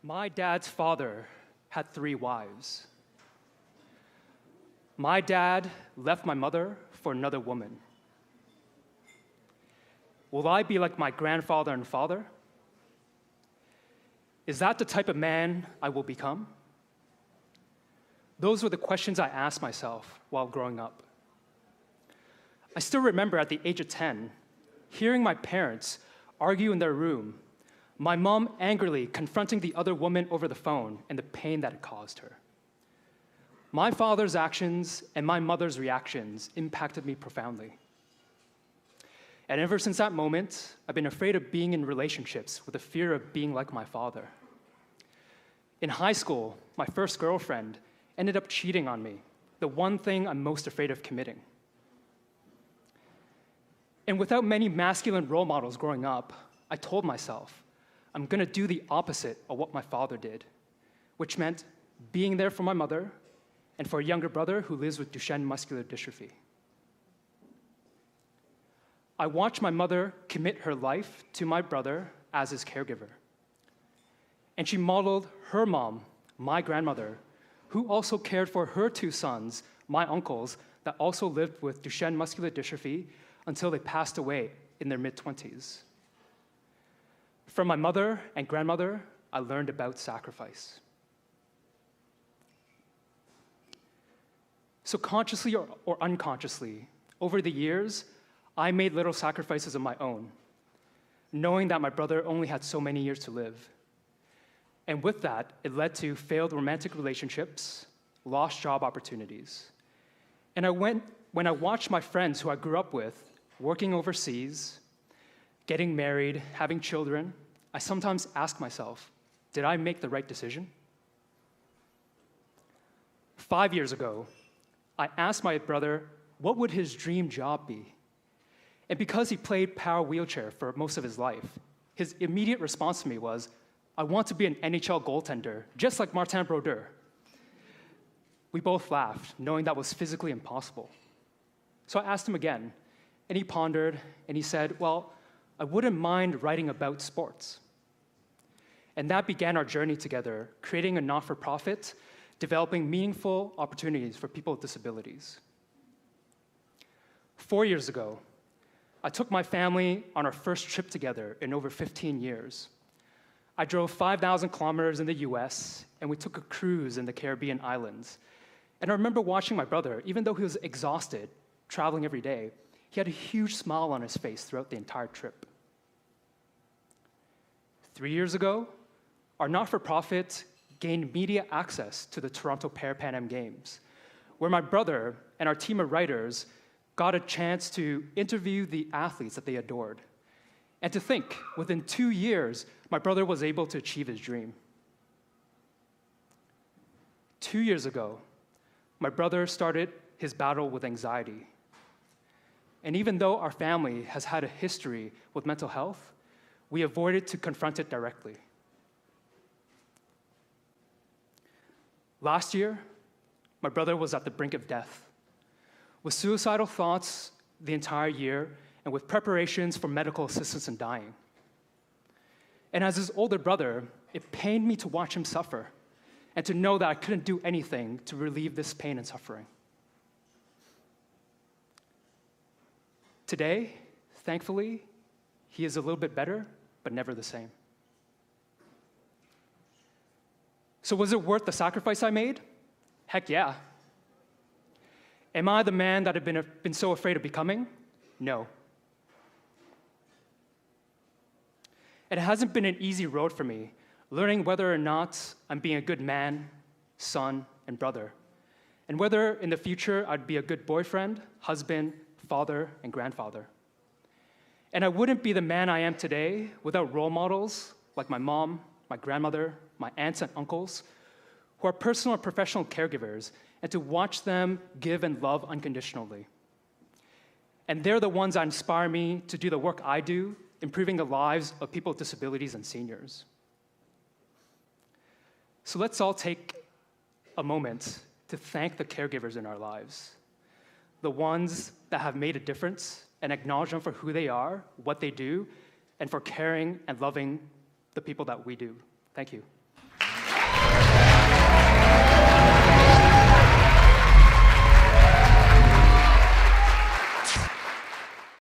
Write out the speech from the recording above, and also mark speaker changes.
Speaker 1: My dad's father had 3 wives. My dad left my mother for another woman. Will I be like my grandfather and father? Is that the type of man I will become? Those were the questions I asked myself while growing up. I still remember at the age of 10, hearing my parents argue in their room, my mom angrily confronting the other woman over the phone and the pain that it caused her. My father's actions and my mother's reactions impacted me profoundly. And ever since that moment, I've been afraid of being in relationships with the fear of being like my father. In high school, my first girlfriend ended up cheating on me, the one thing I'm most afraid of committing. And without many masculine role models growing up, I told myself, I'm going to do the opposite of what my father did, which meant being there for my mother and for a younger brother who lives with Duchenne Muscular Dystrophy. I watched my mother commit her life to my brother as his caregiver. And she modeled her mom, my grandmother, who also cared for her 2 sons, my uncles, that also lived with Duchenne Muscular Dystrophy until they passed away in their mid-20s. From my mother and grandmother, I learned about sacrifice. So consciously or unconsciously, over the years, I made little sacrifices of my own, knowing that my brother only had so many years to live. And with that, it led to failed romantic relationships, lost job opportunities. And when I watched my friends who I grew up with working overseas, getting married, having children, I sometimes ask myself, did I make the right decision? 5 years ago, I asked my brother what would his dream job be. And because he played power wheelchair for most of his life, his immediate response to me was, I want to be an NHL goaltender, just like Martin Brodeur. We both laughed, knowing that was physically impossible. So I asked him again, and he pondered, and he said, well, I wouldn't mind writing about sports. And that began our journey together, creating a not-for-profit, developing meaningful opportunities for people with disabilities. 4 years ago, I took my family on our first trip together in over 15 years. I drove 5,000 kilometers in the US, and we took a cruise in the Caribbean islands. And I remember watching my brother, even though he was exhausted, traveling every day, he had a huge smile on his face throughout the entire trip. 3 years ago, our not-for-profit gained media access to the Toronto Pan Am Games, where my brother and our team of writers got a chance to interview the athletes that they adored. And to think, within 2 years, my brother was able to achieve his dream. 2 years ago, my brother started his battle with anxiety. And even though our family has had a history with mental health, we avoided to confront it directly. Last year, my brother was at the brink of death, with suicidal thoughts the entire year and with preparations for medical assistance in dying. And as his older brother, it pained me to watch him suffer and to know that I couldn't do anything to relieve this pain and suffering. Today, thankfully, he is a little bit better, but never the same. So was it worth the sacrifice I made? Heck yeah. Am I the man that I've been so afraid of becoming? No. It hasn't been an easy road for me, learning whether or not I'm being a good man, son, and brother, and whether in the future I'd be a good boyfriend, husband, father, and grandfather. And I wouldn't be the man I am today without role models like my mom, my grandmother, my aunts and uncles, who are personal and professional caregivers, and to watch them give and love unconditionally. And they're the ones that inspire me to do the work I do, improving the lives of people with disabilities and seniors. So let's all take a moment to thank the caregivers in our lives, the ones that have made a difference, and acknowledge them for who they are, what they do, and for caring and loving the people that we do. Thank you.